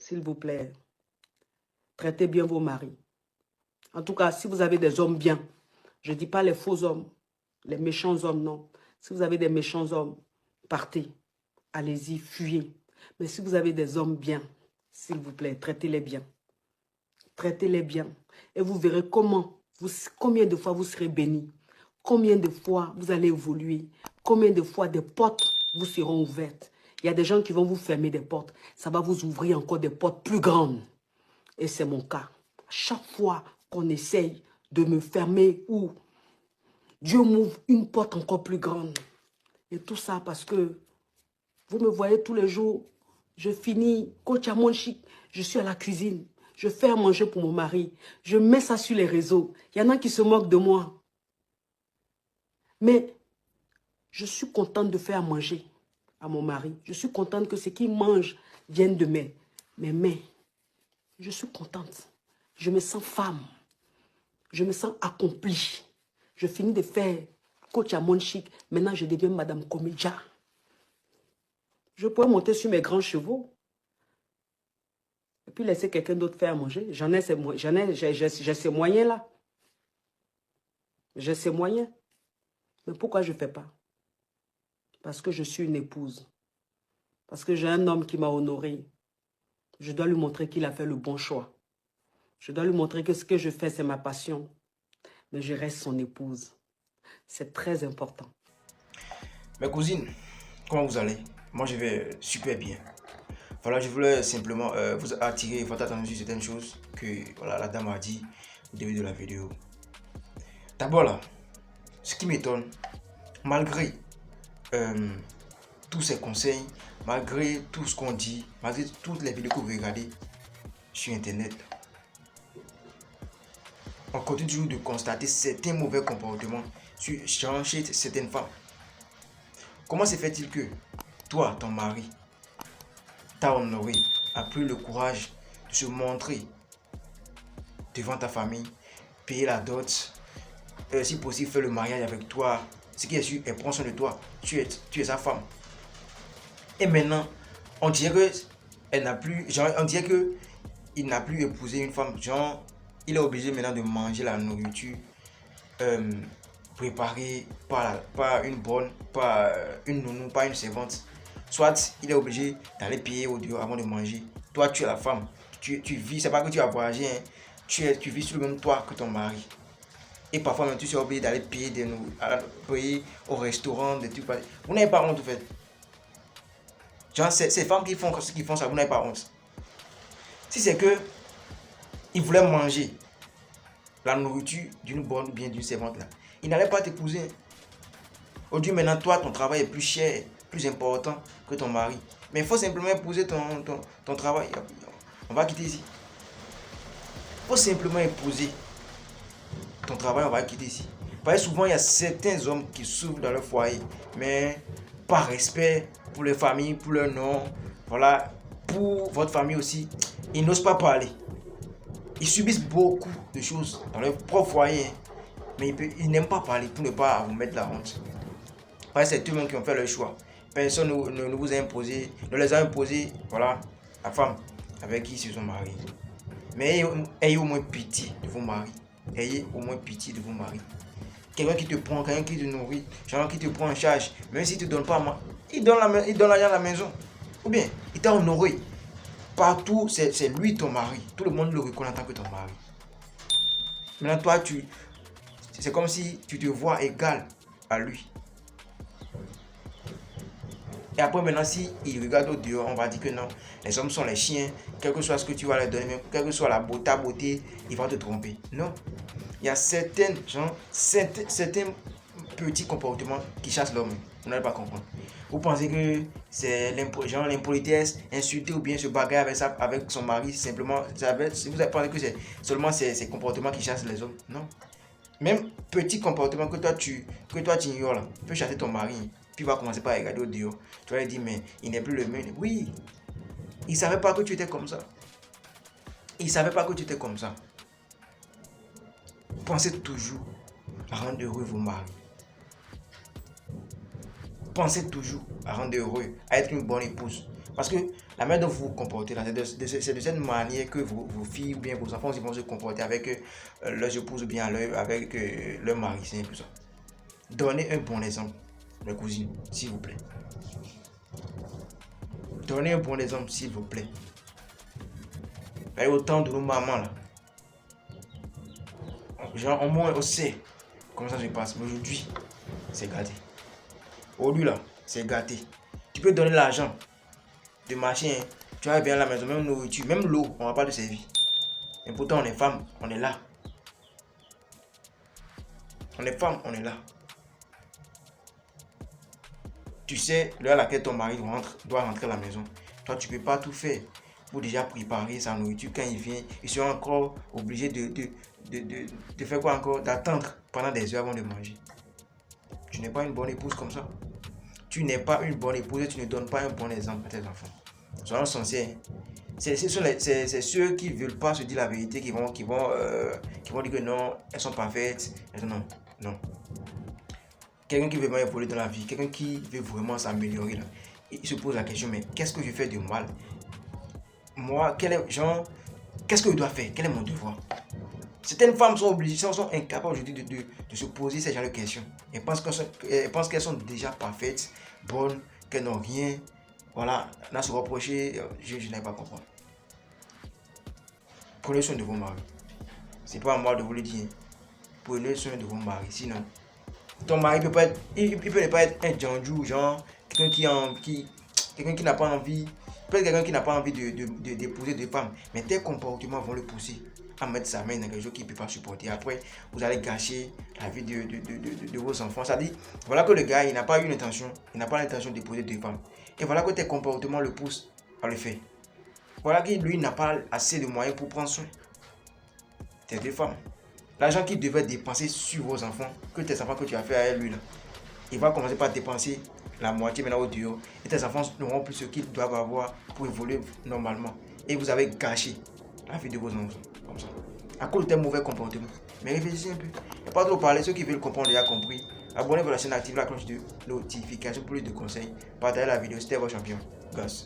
s'il vous plaît, traitez bien vos maris. En tout cas, si vous avez des hommes bien, je ne dis pas les faux hommes, les méchants hommes, non. Si vous avez des méchants hommes, partez, allez-y, fuyez. Mais si vous avez des hommes bien, s'il vous plaît, traitez-les bien. Traitez-les bien. Et vous verrez combien de fois vous serez bénis. Combien de fois vous allez évoluer. Combien de fois des portes vous seront ouvertes. Il y a des gens qui vont vous fermer des portes. Ça va vous ouvrir encore des portes plus grandes. Et c'est mon cas. Chaque fois qu'on essaye de me fermer ou Dieu m'ouvre une porte encore plus grande. Et tout ça parce que vous me voyez tous les jours. Je finis, coach à mon chic, je suis à la cuisine. Je fais à manger pour mon mari. Je mets ça sur les réseaux. Il y en a qui se moquent de moi. Mais je suis contente de faire à manger à mon mari. Je suis contente que ce qu'il mange vienne de mes mains. Je suis contente. Je me sens femme. Je me sens accomplie. Je finis de faire coach à mon chic. Maintenant, je deviens Madame Comédia. Je pourrais monter sur mes grands chevaux. Et puis laisser quelqu'un d'autre faire à manger. J'ai ces moyens-là. J'ai ces moyens. Mais pourquoi je ne fais pas? Parce que je suis une épouse. Parce que j'ai un homme qui m'a honorée. Je dois lui montrer qu'il a fait le bon choix. Je dois lui montrer que ce que je fais, c'est ma passion. Mais je reste son épouse. C'est très important. Mes cousines, comment vous allez? Moi, je vais super bien. Voilà, je voulais simplement vous attirer votre attention sur certaines choses que voilà, la dame a dit au début de la vidéo. D'abord là, ce qui m'étonne, malgré tous ces conseils, malgré tout ce qu'on dit, malgré toutes les vidéos que vous regardez sur internet, on continue toujours de constater certains mauvais comportements chez certaines femmes. Comment se fait-il que toi, ton mari, t'a honoré, a pris le courage de se montrer devant ta famille, payer la dot, si possible faire le mariage avec toi, ce qui est sûr, elle prend soin de toi, tu es sa femme. Et maintenant, on dirait que elle n'a plus, genre, on dirait que il n'a plus épousé une femme, genre, il est obligé maintenant de manger la nourriture préparée par une bonne, par une nounou, par une servante. Soit il est obligé d'aller payer au dehors avant de manger. Toi, tu es la femme, tu vis, c'est pas que tu as voyagé, hein. Tu vis sur le même toit que ton mari. Et parfois même tu es obligé d'aller payer au restaurant, des trucs. Vous n'avez pas honte en fait. Genre, ces femmes qui font ça, vous n'avez pas honte. Si c'est que ils voulaient manger la nourriture d'une bonne ou bien d'une servante là, ils n'allaient pas t'épouser. Aujourd'hui maintenant, toi, ton travail est plus cher, plus important que ton mari. Mais il faut simplement épouser ton travail. On va quitter ici. Il faut simplement épouser ton travail, on va quitter ici. Parce que souvent, il y a certains hommes qui souffrent dans leur foyer, mais par respect pour les familles, pour leur nom, voilà, pour votre famille aussi, ils n'osent pas parler. Ils subissent beaucoup de choses dans leur propre foyer, mais ils n'aiment pas parler pour ne pas vous mettre la honte. Parce que c'est tout le monde qui ont fait leur choix. Personne ne vous a imposé, ne les a imposé, voilà, la femme avec qui ils se sont mariés. Mais ayez au moins pitié de vos maris. Ayez au moins pitié de vos maris. Quelqu'un qui te prend, quelqu'un qui te nourrit, quelqu'un qui te prend en charge, même s'il ne te donne pas à manger, il donne l'argent à la maison. Ou bien, il t'a honoré. Partout, c'est lui ton mari. Tout le monde le reconnaît en tant que ton mari. Maintenant, toi, c'est comme si tu te vois égal à lui. Et après, maintenant, si il regarde au dehors, on va dire que non, les hommes sont les chiens, quel que soit ce que tu vas leur donner, quelle que soit ta beauté, ils vont te tromper. Non. Il y a certains petits comportements qui chassent l'homme. Vous n'allez pas comprendre. Vous pensez que c'est l'impolitesse, insulter ou bien se bagarrer avec son mari, simplement, si vous pensez que c'est seulement ces comportements qui chassent les hommes. Non. Même petit comportement que toi tu ignores là, peut chasser ton mari. Puis il va commencer par regarder au dehors. Tu vas lui dire, mais il n'est plus le même. Oui, il ne savait pas que tu étais comme ça. Il ne savait pas que tu étais comme ça. Pensez toujours à rendre heureux vos maris. Pensez toujours à rendre heureux, à être une bonne épouse. Parce que la manière dont vous vous comportez là, c'est de cette manière que vos filles ou bien vos enfants ils vont se comporter avec leurs épouses ou bien avec leur mari, c'est tout ça. Donnez un bon exemple, mes cousines, s'il vous plaît. Donnez un bon exemple, s'il vous plaît. Il y a autant de nos mamans là. Genre, au moins, on sait comment ça se passe. Mais aujourd'hui, c'est gâté. Aujourd'hui là, c'est gâté. Tu peux donner l'argent de machin, tu vas bien à la maison, même nourriture, même l'eau, on va pas te servir. Et pourtant, on est femme, on est là. On est femme, on est là. Tu sais, l'heure à laquelle ton mari doit rentrer à la maison, toi, tu peux pas tout faire pour déjà préparer sa nourriture. Quand il vient, ils seront encore obligés de faire quoi encore? D'attendre pendant des heures avant de manger. Tu n'es pas une bonne épouse comme ça. Tu n'es pas une bonne épouse et tu ne donnes pas un bon exemple à tes enfants. Soyons sincères. C'est ceux qui ne veulent pas se dire la vérité qui vont dire que non, elles sont parfaites. Non, non. Quelqu'un qui veut vraiment évoluer dans la vie, quelqu'un qui veut vraiment s'améliorer, il se pose la question, mais qu'est-ce que je fais de mal? Moi, qu'est-ce que je dois faire? Quel est mon devoir? Certaines femmes sont obligées, sont incapables aujourd'hui de se poser ce genre de questions. Elles pensent qu'elles sont déjà parfaites, bonnes, qu'elles n'ont rien. Voilà, à se reprocher, je n'ai pas compris. Prenez soin de vos maris. C'est pas à moi de vous le dire. Prenez soin de vos maris. Sinon, ton mari peut ne pas être un djandjou, genre quelqu'un qui n'a pas envie, peut-être quelqu'un qui n'a pas envie d'épouser des femmes, mais tes comportements vont le pousser à mettre sa main dans quelque chose qu'il ne peut pas supporter. Après, vous allez gâcher la vie de vos enfants. Ça dit, voilà que le gars, il n'a pas eu l'intention, il n'a pas l'intention d'épouser des femmes. Et voilà que tes comportements le poussent à le faire. Voilà que lui n'a pas assez de moyens pour prendre soin de tes femmes. L'argent qu'il devait dépenser sur vos enfants, que tes enfants que tu as fait à lui, là, il va commencer par dépenser la moitié maintenant au dehors. Et tes enfants n'auront plus ce qu'ils doivent avoir pour évoluer normalement. Et vous avez gâché la vie de vos enfants. Comme ça. À cause de tes mauvais comportements. Mais réfléchissez un peu. Il n'y a pas trop parler. Ceux qui veulent comprendre, déjà compris. Abonnez-vous à la chaîne, activez la cloche de notification pour plus de conseils. Partagez la vidéo. C'était votre champion. Goss.